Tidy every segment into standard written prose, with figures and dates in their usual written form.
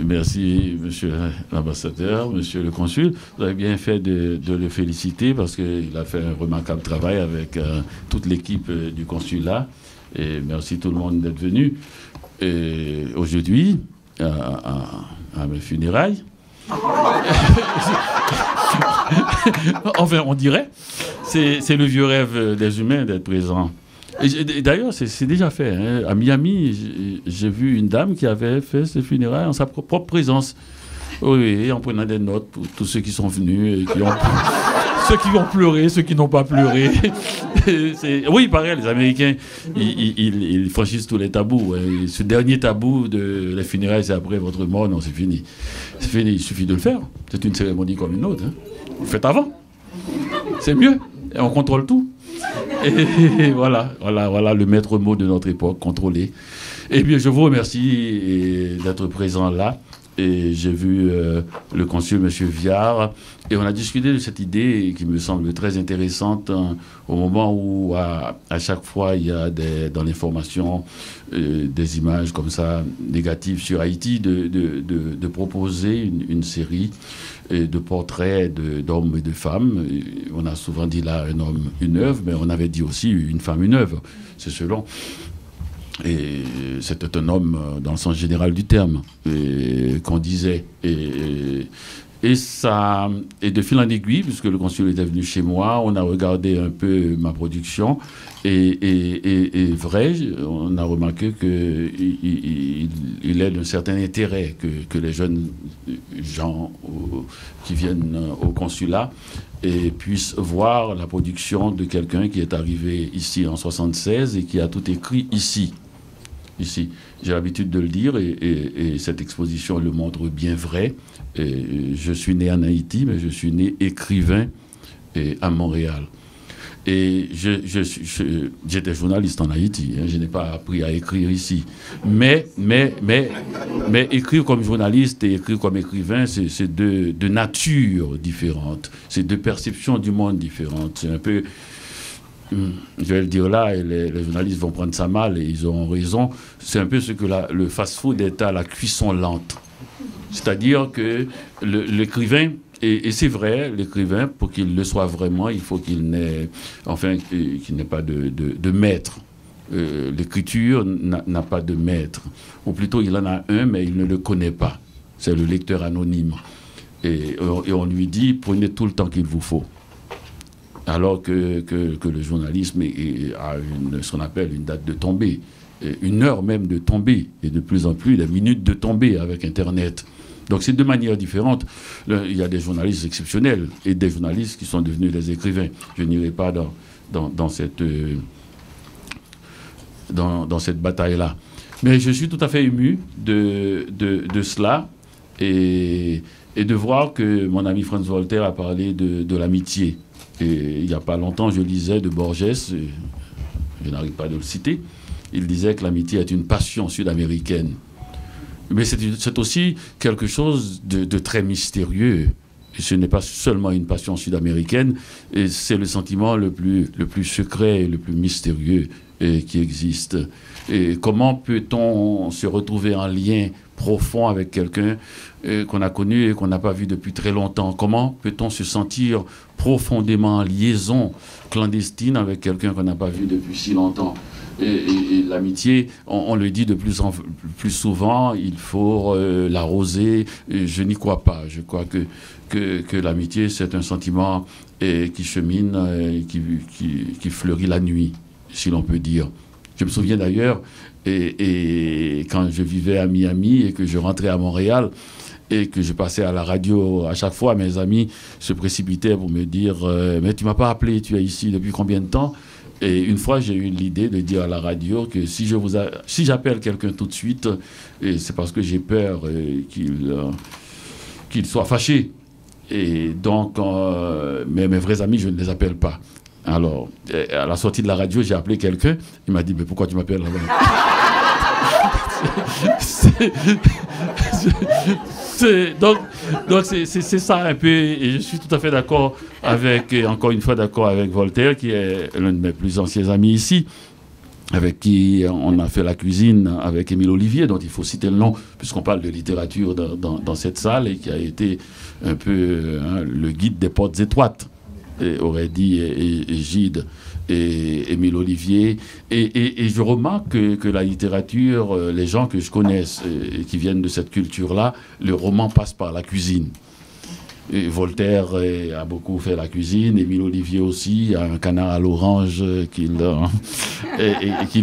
Merci, monsieur l'ambassadeur, monsieur le consul. Vous avez bien fait de le féliciter parce qu'il a fait un remarquable travail avec toute l'équipe du consulat. Et merci tout le monde d'être venu. Et aujourd'hui, à mes funérailles, enfin, on dirait, c'est le vieux rêve des humains d'être présent. Et d'ailleurs, c'est déjà fait. Hein. À Miami, j'ai vu une dame qui avait fait ses funérailles en sa propre présence. Oui, en prenant des notes pour tous ceux qui sont venus, et ceux qui ont pleuré, ceux qui n'ont pas pleuré. Oui, pareil, les Américains, ils franchissent tous les tabous. Hein. Ce dernier tabou de les funérailles, c'est après votre mort. Non, c'est fini. C'est fini, il suffit de le faire. C'est une cérémonie comme une autre. Hein. Vous faites avant. C'est mieux. Et on contrôle tout. Et voilà le maître mot de notre époque, contrôler. Eh bien, je vous remercie d'être présent là. Et j'ai vu le consul, M. Viard, et on a discuté de cette idée qui me semble très intéressante au moment où, à chaque fois, il y a dans l'information des images comme ça négatives sur Haïti, de proposer une série de portraits d'hommes et de femmes. Et on a souvent dit là un homme, une œuvre, mais on avait dit aussi une femme, une œuvre. C'est selon. Et c'était un homme dans le sens général du terme qu'on disait. Et ça, et de fil en aiguille, puisque le consul était venu chez moi, on a regardé un peu ma production. Et vrai, on a remarqué qu'il est d'un certain intérêt que les jeunes gens qui viennent au consulat et puissent voir la production de quelqu'un qui est arrivé ici en 1976 et qui a tout écrit ici. J'ai l'habitude de le dire et cette exposition le montre bien vrai. Et je suis né en Haïti, mais je suis né écrivain à Montréal. Et j'étais journaliste en Haïti, hein, je n'ai pas appris à écrire ici. Mais écrire comme journaliste et écrire comme écrivain, c'est deux natures différentes, c'est deux perceptions du monde différentes. C'est un peu... Je vais le dire là, et les journalistes vont prendre ça mal et ils auront raison. C'est un peu ce que le fast-food est à la cuisson lente. C'est-à-dire que l'écrivain, et c'est vrai, l'écrivain, pour qu'il le soit vraiment, il faut qu'il n'ait pas de maître. L'écriture n'a pas de maître. Ou plutôt, il en a un, mais il ne le connaît pas. C'est le lecteur anonyme. Et on lui dit, prenez tout le temps qu'il vous faut. Alors que le journalisme a ce qu'on appelle une date de tombée, une heure même de tombée, et de plus en plus, des minutes de tombée avec Internet. Donc c'est de manière différente. Il y a des journalistes exceptionnels et des journalistes qui sont devenus des écrivains. Je n'irai pas dans cette bataille-là. Mais je suis tout à fait ému de cela et de voir que mon ami Franz Voltaire a parlé de l'amitié. Et il n'y a pas longtemps, je lisais de Borges, je n'arrive pas de le citer, il disait que l'amitié est une passion sud-américaine. Mais c'est aussi quelque chose de très mystérieux. Et ce n'est pas seulement une passion sud-américaine, et c'est le sentiment le plus secret et le plus mystérieux qui existe. Et comment peut-on se retrouver en lien profond avec quelqu'un qu'on a connu et qu'on n'a pas vu depuis très longtemps? Comment peut-on se sentir profondément en liaison clandestine avec quelqu'un qu'on n'a pas vu depuis si longtemps? Et l'amitié, on le dit de plus en plus souvent, il faut l'arroser. Je n'y crois pas. Je crois que l'amitié, c'est un sentiment qui chemine, qui fleurit la nuit, si l'on peut dire. Je me souviens d'ailleurs, et quand je vivais à Miami et que je rentrais à Montréal et que je passais à la radio, à chaque fois, mes amis se précipitaient pour me dire « Mais tu ne m'as pas appelé, tu es ici depuis combien de temps ?» Et une fois, j'ai eu l'idée de dire à la radio que si j'appelle quelqu'un tout de suite, c'est parce que j'ai peur qu'il soit fâché. Et donc, mes vrais amis, je ne les appelle pas. Alors, à la sortie de la radio, j'ai appelé quelqu'un. Il m'a dit, mais pourquoi tu m'appelles là-bas? Donc c'est ça un peu, et je suis tout à fait d'accord avec, encore une fois d'accord avec Voltaire, qui est l'un de mes plus anciens amis ici. avec qui on a fait la cuisine avec Émile Olivier, dont il faut citer le nom, puisqu'on parle de littérature dans cette salle, et qui a été un peu le guide des portes étroites, aurait dit Gide et Émile Olivier. Et je remarque que la littérature, les gens que je connaisse et qui viennent de cette culture-là, le roman passe par la cuisine. Et Voltaire a beaucoup fait la cuisine, Émile Olivier aussi, a un canard à l'orange qu'il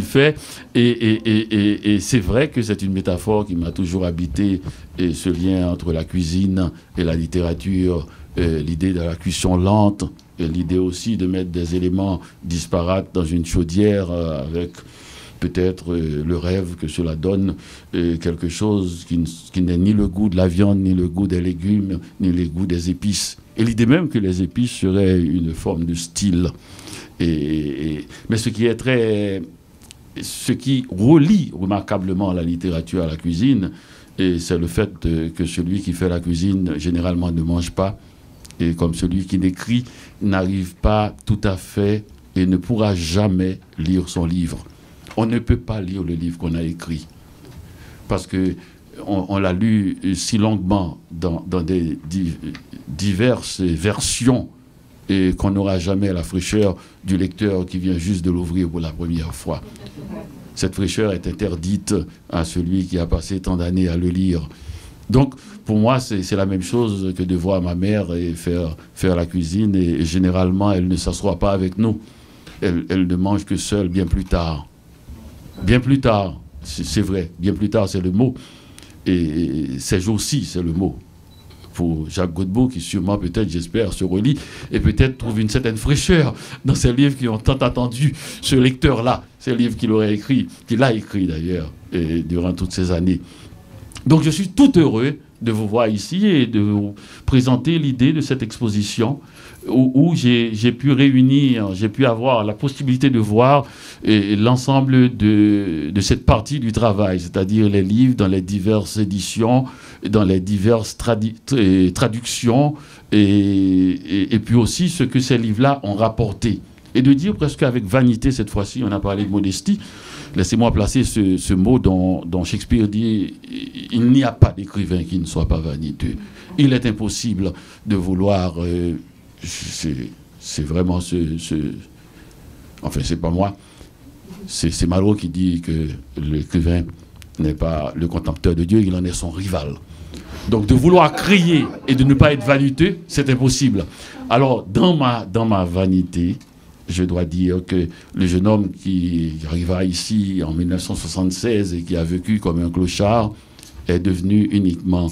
fait. Et c'est vrai que c'est une métaphore qui m'a toujours habité, et ce lien entre la cuisine et la littérature, l'idée de la cuisson lente, l'idée aussi de mettre des éléments disparates dans une chaudière avec peut-être le rêve que cela donne quelque chose qui n'est ni le goût de la viande, ni le goût des légumes, ni le goût des épices. Et l'idée même que les épices seraient une forme de style. Mais ce qui relie remarquablement la littérature à la cuisine, c'est le fait que celui qui fait la cuisine généralement ne mange pas, et comme celui qui n'écrit n'arrive pas tout à fait et ne pourra jamais lire son livre. On ne peut pas lire le livre qu'on a écrit, parce qu'on l'a lu si longuement dans des diverses versions, et qu'on n'aura jamais la fraîcheur du lecteur qui vient juste de l'ouvrir pour la première fois. Cette fraîcheur est interdite à celui qui a passé tant d'années à le lire. Donc, pour moi, c'est la même chose que de voir ma mère et faire la cuisine, et généralement, elle ne s'assoit pas avec nous. Elle ne mange que seule bien plus tard. Bien plus tard, c'est vrai, bien plus tard, c'est le mot. Et ces jours-ci, c'est le mot. Pour Jacques Godbout, qui sûrement, peut-être, j'espère, se relit, et peut-être trouve une certaine fraîcheur dans ces livres qui ont tant attendu ce lecteur-là, ces livres qu'il aurait écrit, qu'il a écrit d'ailleurs, durant toutes ces années. Donc je suis tout heureux de vous voir ici et de vous présenter l'idée de cette exposition où j'ai pu réunir, j'ai pu avoir la possibilité de voir l'ensemble de cette partie du travail, c'est-à-dire les livres dans les diverses éditions, dans les diverses traductions, et puis aussi ce que ces livres-là ont rapporté. Et de dire presque avec vanité, cette fois-ci, on a parlé de modestie. Laissez-moi placer ce mot dont Shakespeare dit « Il n'y a pas d'écrivain qui ne soit pas vaniteux ». Il est impossible de vouloir... c'est vraiment enfin, c'est pas moi. C'est Malraux qui dit que l'écrivain n'est pas le contempteur de Dieu, il en est son rival. Donc de vouloir crier et de ne pas être vaniteux, c'est impossible. Alors, dans ma vanité, je dois dire que le jeune homme qui arriva ici en 1976 et qui a vécu comme un clochard est devenu uniquement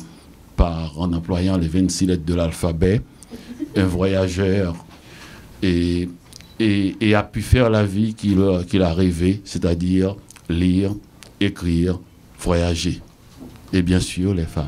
en employant les 26 lettres de l'alphabet, un voyageur, et a pu faire la vie qu'il a rêvé, c'est-à-dire lire, écrire, voyager. Et bien sûr, les femmes.